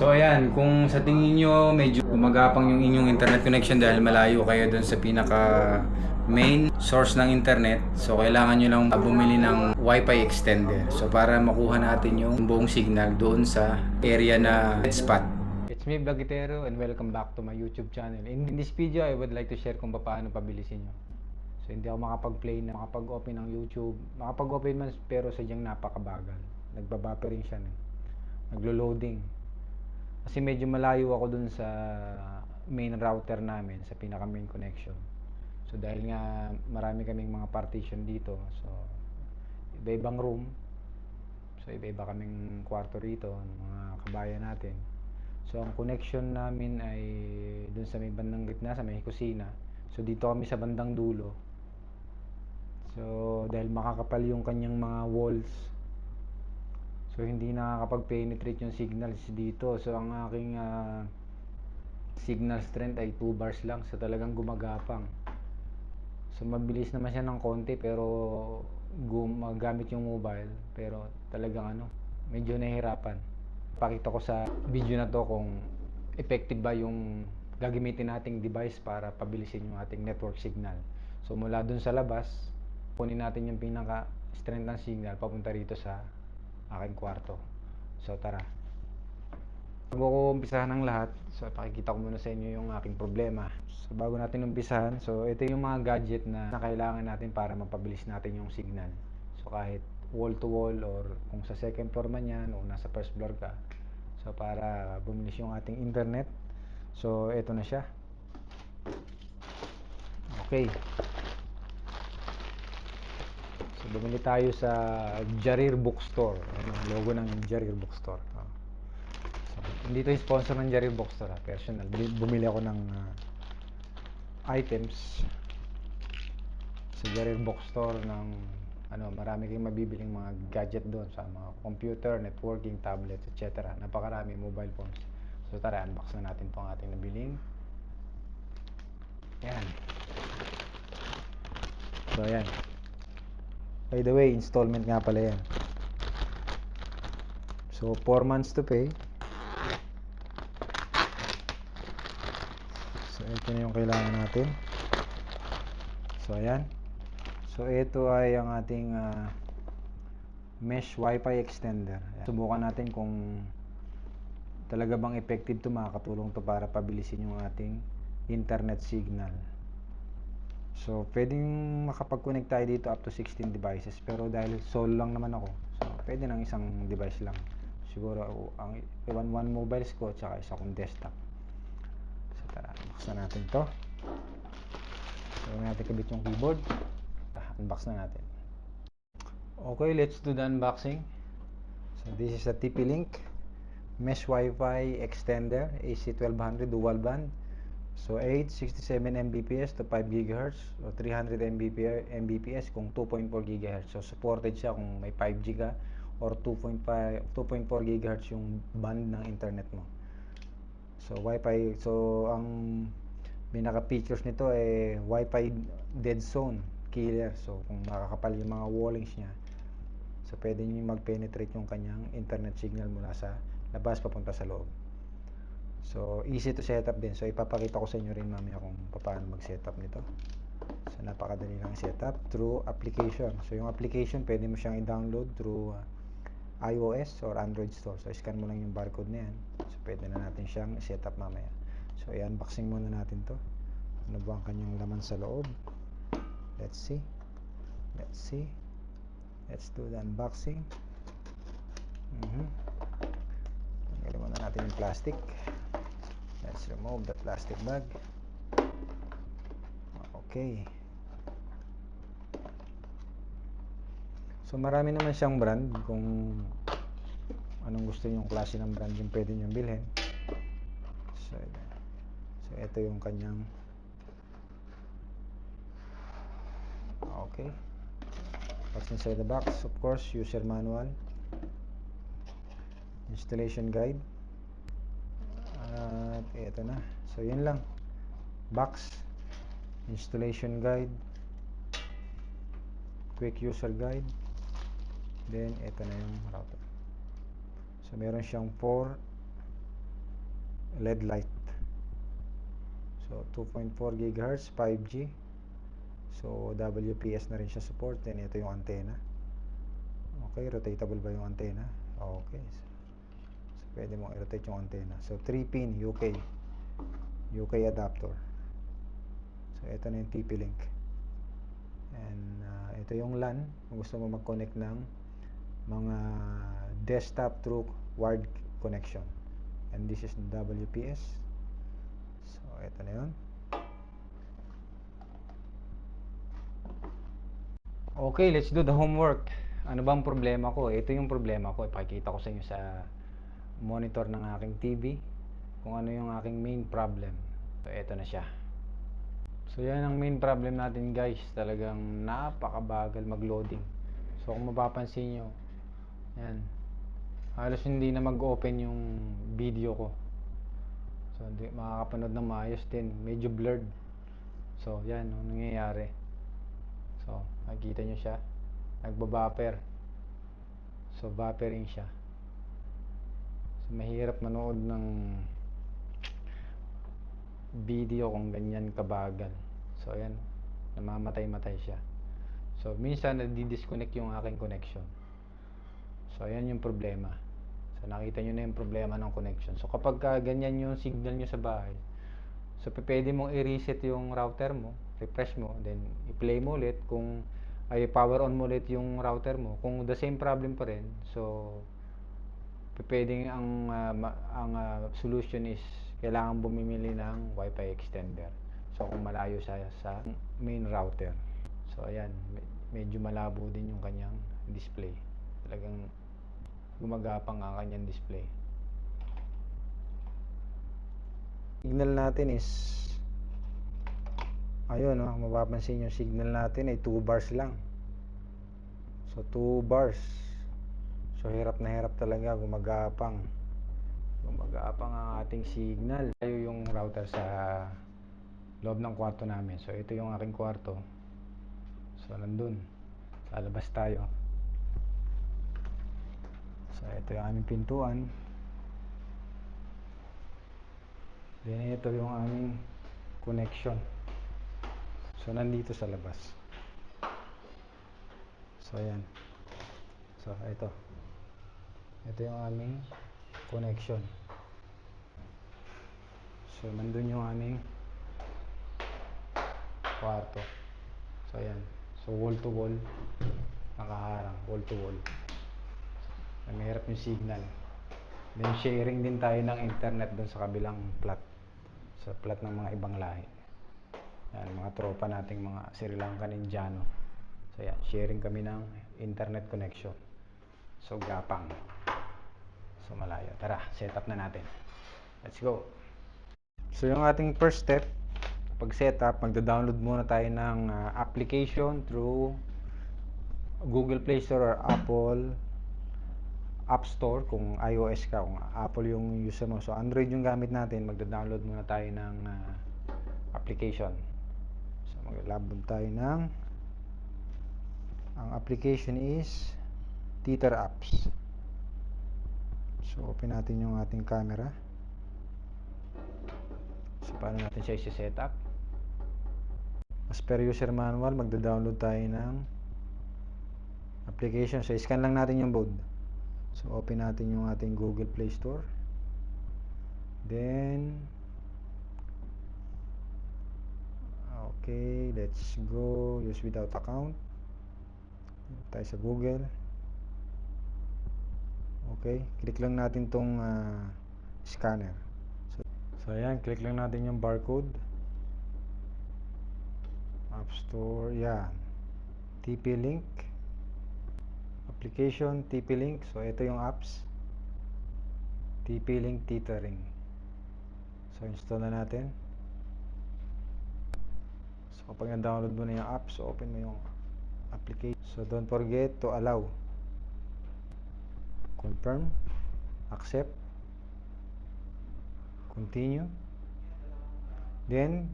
So ayan, kung sa tingin nyo medyo gumagapang yung inyong internet connection dahil malayo kayo dun sa pinaka main source ng internet, so kailangan nyo lang bumili ng Wi-Fi extender. So para makuha natin yung buong signal doon sa area na red spot. It's me, Vlogitero, and welcome back to my YouTube channel. In this video, I would like to share kung paano pabilisin nyo. So hindi ako makapag-play na makapag-open ng YouTube. Makapag-open man pero sadyang napakabagal. Nagbabuffering siya. Naglo-loading. Kasi medyo malayo ako dun sa main router namin, sa pinaka main connection. So dahil nga marami kaming mga partition dito, so iba-ibang room. So iba-iba kaming kwarto rito, mga kabayan natin. So ang connection namin ay dun sa may bandang gitna, sa may kusina. So dito kami sa bandang dulo. So dahil makakapal yung kanyang mga walls, so hindi nakakapag-penetrate yung signals dito. So ang aking signal strength ay 2 bars lang, so talagang gumagapang. So mabilis naman siya ng konti pero gumagamit yung mobile, pero talagang medyo nahihirapan. Pakita ko sa video na to kung effective ba yung gagamitin nating device para pabilisin yung ating network signal. So mula dun sa labas, kunin natin yung pinaka strength ng signal papunta rito sa aking kwarto. So tara. Bago ko umpisahan ng lahat, so pakikita ko muna sa inyo yung aking problema. So bago natin umpisahan, so ito yung mga gadget na kailangan natin para mapabilis natin yung signal. So kahit wall to wall or kung sa second floor man yan o nasa first floor ka, so para bumilis yung ating internet. So ito na siya. Okay. So bumili tayo sa Jarir Bookstore. Ano, logo ng Jarir Bookstore. Hindi to yung sponsor ng Jarir Bookstore, personal. Bumili ako ng items sa Jarir Bookstore ng marami kayong mabibiling mga gadget doon sa mga computer, networking, tablets, etc. Napakarami mobile phones. So tara, unbox na natin tong ating nabiling. Ayan. So ayan. By the way, installment nga pala yan. So 4 months to pay. So ito na yung kailangan natin. So ayan. So ito ay ang ating mesh wifi extender. Ayan. Subukan natin kung talaga bang effective to, makakatulong to para pabilisin yung ating internet signal. So pwedeng makapag-connect tayo dito up to 16 devices, pero dahil solo lang naman ako, so pwede ng isang device lang. Siguro ang one mobiles ko tsaka isa kong desktop. So tara, buksan natin to. So natin kabit yung keyboard. Unbox na natin. Okay, let's do the unboxing. So this is a TP-Link mesh Wi-Fi extender AC1200 dual band. So 867 Mbps to 5 GHz o 300 Mbps kung 2.4 GHz. So supported siya kung may 5G ka or 2.4 GHz yung band ng internet mo. So Wi-Fi, so ang pinaka features nito ay Wi-Fi dead zone killer. So kung makakapal yung mga wallings niya, so pwede nyo mag-penetrate yung kanyang internet signal mula sa labas papunta sa loob. So easy to set up din. So ipapakita ko sa inyo rin mamaya kung paano mag-setup nito. So napakadali lang setup through application. So yung application pwede mo siyang i-download through iOS or Android store. So scan mo lang yung barcode na yan. So pwede na natin siyang setup mamaya. So i-unboxing muna natin to. Ano ba ang kanyang laman sa loob? Let's see. Let's do the unboxing. Tanggalin muna natin yung plastic. Let's remove the plastic bag. Okay. So marami naman siyang brand. Kung anong gusto niyo yung klase ng brand yung pwede niyong bilhin. So ito yung kanyang okay. What's inside the box? Of course, user manual, installation guide, at ito na. So yun lang. Box, installation guide, quick user guide, then ito na yung router. So meron siyang 4 LED light. So 2.4 GHz 5G. So WPS na rin siya support. Then ito yung antenna. Okay, rotatable ba yung antenna? Okay. So pwede mo i-rotate yung antenna. So 3-pin UK adapter. So ito na yung TP-Link. And ito yung LAN kung gusto mo mag-connect ng mga desktop through wired connection. And this is WPS. So ito na yun. Okay, let's do the homework. Ano bang problema ko? Ito yung problema ko. Ipakita ko sa inyo sa monitor ng aking TV kung ano yung aking main problem. So ito na siya. So yan ang main problem natin guys. Talagang napakabagal mag-loading. So kung mapapansin nyo, yan, halos hindi na mag-open yung video ko. So hindi makakapanood ng maayos din. Medyo blurred. So yan ang nangyayari. So nakikita nyo siya, nagbabuffer. So buffering siya. So mahirap manood ng video kung ganyan kabagal. So ayan, namamatay-matay siya. So minsan nadi-disconnect yung aking connection. So ayan yung problema. So nakita nyo na yung problema ng connection. So kapag ganyan yung signal nyo sa bahay, so pwede mong i-reset yung router mo, refresh mo, then i-play mo ulit kung ay power on mo ulit yung router mo. Kung the same problem pa rin, so pwedeng ang solution is kailangan bumili ng Wi-Fi extender. So kung malayo sa main router. So ayan, medyo malabo din yung kanyang display. Talagang gumagapang ang kanyang display. Signal natin is ayun, no, mapapansin yung signal natin ay 2 bars lang. So 2 bars. So hirap na hirap talaga, gumagapang ang ating signal. Tayo yung router sa loob ng kwarto namin. So ito yung aking kwarto. So nandun, sa labas tayo. So ito yung aming pintuan. Then ito yung aming connection. So nandito sa labas. So ayan. So ito yung aming connection. So nandun yung aming kwarto. So ayan. So wall to wall, nakaharang, wall to wall. Mahirap yung signal. Then sharing din tayo ng internet doon sa kabilang flat. Sa flat ng mga ibang lahi. Yan, mga tropa nating mga Sri Lankan Indiano. So yan, sharing kami ng internet connection. So gapang. So malayo. Tara, set up na natin. Let's go. So yung ating first step, pag set up, magda-download muna tayo ng application through Google Play Store or Apple App Store kung iOS ka, kung Apple yung user mo. So Android yung gamit natin, magda-download muna tayo ng application. So mag-download tayo ng, ang application is Tether Apps. So open natin yung ating camera. So paano natin siya i-set up? As per user manual, magda-download tayo ng application. So scan lang natin yung code. So open natin yung ating Google Play Store. Then okay, let's go use without account. Tayo sa Google. Okay, click lang natin tong scanner. So ayan, click lang natin yung barcode. App Store, yan. TP-Link. Application, TP-Link. So ito yung apps. TP-Link Tethering. So install na natin. So kapag na-download mo na yung app, so open mo yung application. So don't forget to allow. Confirm. Accept. Continue. Then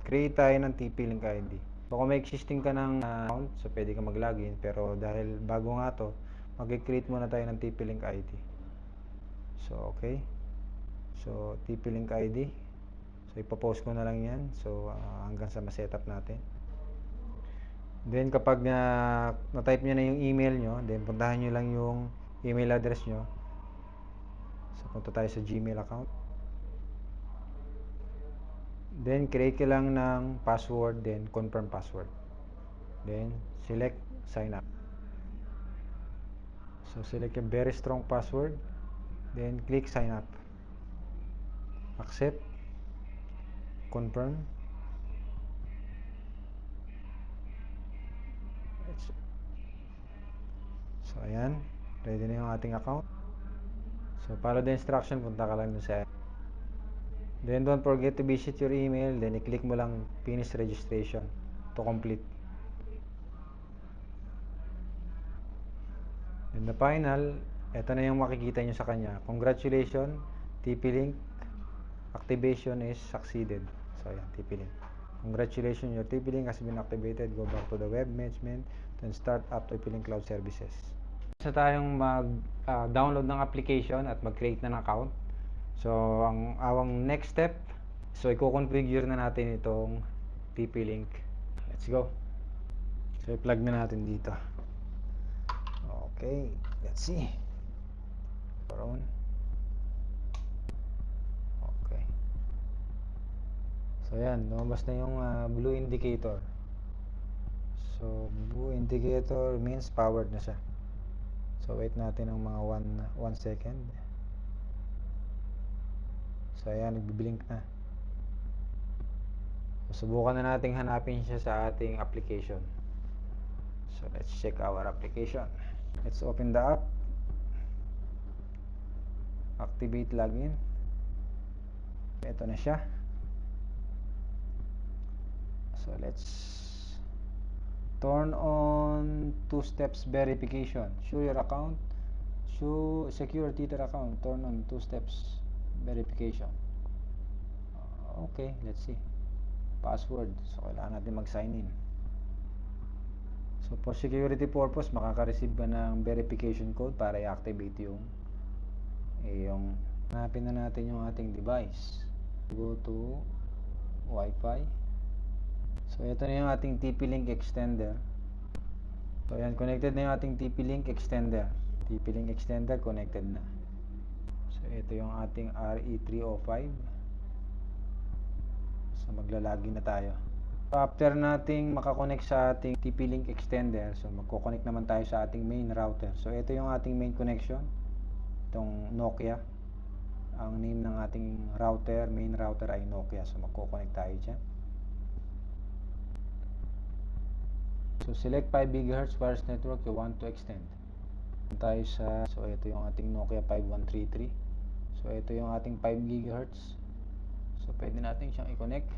create tayo ng TP-Link ID. So kung may existing ka ng account, so pwede ka mag-login. Pero dahil bago nga to, mag-create muna tayo ng TP-Link ID. So okay. So So, TP-Link ID. So, ipopost ko na lang yan. So, hanggang sa ma-setup natin. Then, kapag na-type nyo na yung email nyo, then puntahan nyo lang yung email address nyo. So, punta tayo sa Gmail account. Then, create ka lang ng password, then confirm password. Then, select sign up. So, select a very strong password. Then, click sign up. Accept. Confirm. So, ayan. Ready na yung ating account. So, follow the instruction. Punta ka lang dun sa... Then, don't forget to visit your email. Then, i-click mo lang finish registration to complete. And the final, ito na yung makikita nyo sa kanya. Congratulations, TP-Link activation is succeeded. So, ayan, TP-Link. Congratulations, your TP-Link has been activated. Go back to the web management then start up TP-Link Cloud Services. Sa tayong mag-download ng application at mag-create na ng account. So, ang awang next step, so i-configure na natin itong TP-Link. Let's go. So, i-plug na natin dito. Okay, let's see. On. Okay. So, ayan, lumabas na yung blue indicator. So, blue indicator means powered na siya. So, wait natin ng mga 1 second. So, ayan, nagbiblink na. So, subukan na nating hanapin siya sa ating application. So, let's check our application. Let's open the app. Activate login. Ito na siya. So, let's turn on 2 steps verification. Show your account. Show secure Twitter account. Turn on 2 steps verification. Okay, let's see. Password. So, kailangan natin mag-sign in. So, for security purpose, makaka-receive ka ng verification code para i-activate yung hanapin na natin yung ating device. Go to Wi-Fi. So, ito na yung ating TP-Link extender. So, ayan, connected na yung ating TP-Link extender. TP-Link extender, connected na. So, ito yung ating RE305. So, maglalagin na tayo. So, after nating makakonect sa ating TP-Link extender, so magko-connect naman tayo sa ating main router. So, ito yung ating main connection. Itong Nokia. Ang name ng ating router, main router ay Nokia. So, magko-connect tayo dyan. So, select 5 GHz wireless network you want to extend. Tayo sa, so ito yung ating Nokia 5133. So, ito yung ating 5 GHz. So, pwede natin siyang i-connect.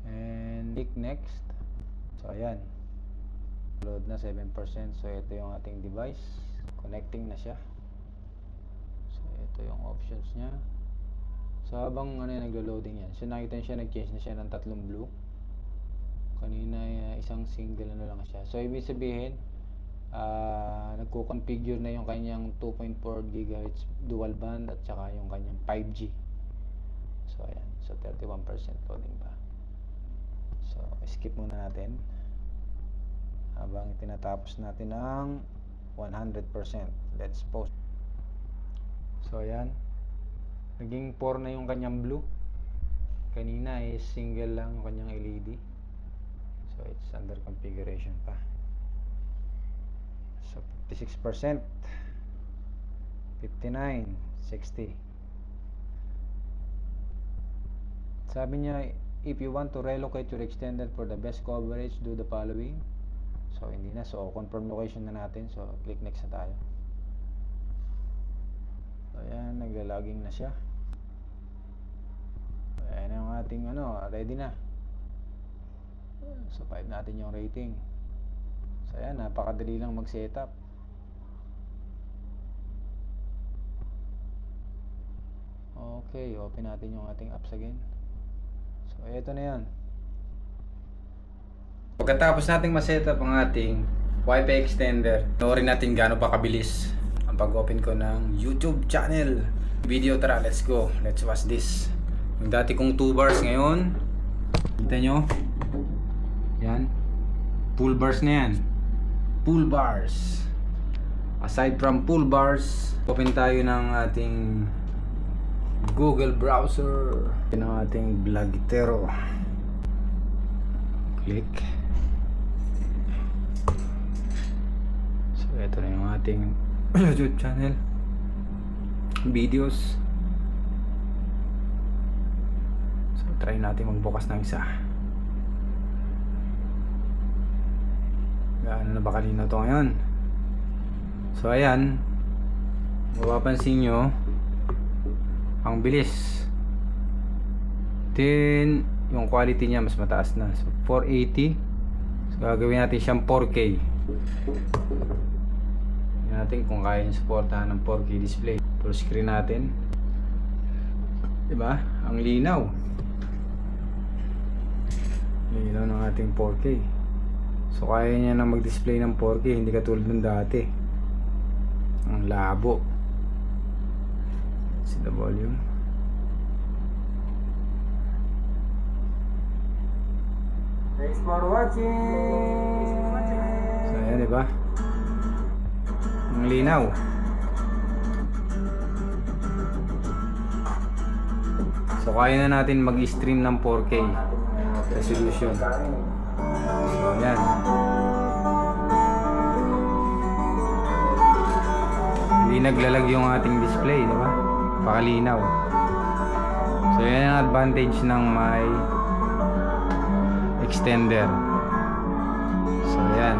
And click next. So, ayan. Load na 7%. So, ito yung ating device. Connecting na siya. So, ito yung options niya. So, habang naglo-loading yan. So, nakita niyo siya, nag-change na siya ng 3 blue. Kanina, isang single lang siya. So, ibig sabihin, nagko-configure na yung kanyang 2.4 GHz dual band at saka yung kanyang 5G. So, ayan. So, 31% loading pa. So, skip muna natin habang tinatapos natin ang 100%. Let's pause. So, ayan. Naging 4 na yung kanyang blue. Kanina is single lang yung kanyang LED. So, it's under configuration pa. So, 56%. 59. 60. Sabi niya, if you want to relocate your extender for the best coverage, do the following. So, hindi na. So, confirm location na natin. So, click next na tayo. So, ayan. Naglalaging na siya. Ayan ang ating ready na. So, 5 natin yung rating. So, ayan. Napakadali lang mag-setup. Okay. Open natin yung ating apps again. So, eto na yan. Pagkatapos nating ma-setup ang ating Wi-Fi extender, panoorin natin gaano pa kabilis ang pag-open ko ng YouTube channel. Video, tara, let's go. Let's watch this. Yung dati kong 2 bars ngayon, kita nyo? Yan. Full bars na yan. Full bars. Aside from full bars, open tayo ng ating Google browser. Yan ang ating Vlogitero. Click. So ito na yung ating YouTube channel. Videos. So try natin magbukas ng isa. Gaano na ba kanina to ngayon? So ayan, mapapansin nyo ang bilis. Then yung quality niya mas mataas na. So 480. So gagawin natin siyang 4K. Tingnan natin kung kaya niya supportahan ng 4K display. Full screen natin. Diba? Ang linaw. Linaw ng ating 4K. So kaya niya na mag-display ng 4K, hindi katulad ng dati. Ang labo. See the volume. Thanks for watching. So ayan, diba? Ang linaw. So kaya na natin mag-stream ng 4K resolution. So ayan. Hindi naglalag yung ating display, di ba? Pakalinaw. So yan ang advantage ng may extender. So ayan.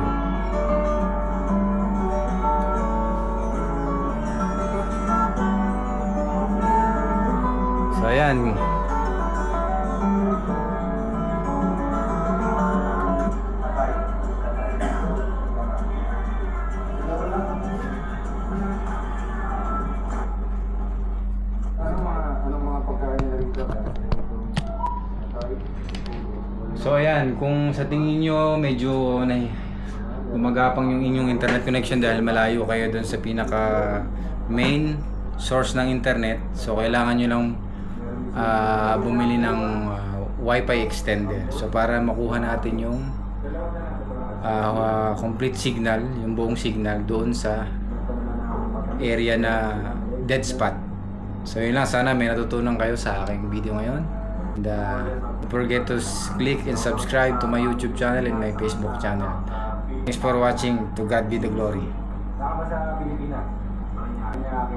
So ayan. So ayan, kung sa tingin nyo medyo gumagapang yung inyong internet connection dahil malayo kayo dun sa pinaka main source ng internet, so kailangan nyo lang bumili ng Wi-Fi extender. So para makuha natin yung complete signal, yung buong signal doon sa area na dead spot. So yun lang, sana may natutunan kayo sa aking video ngayon. And don't forget to click and subscribe to my YouTube channel and my Facebook channel. Thanks for watching. To God be the glory. Saka sa Pilipinas. Kanya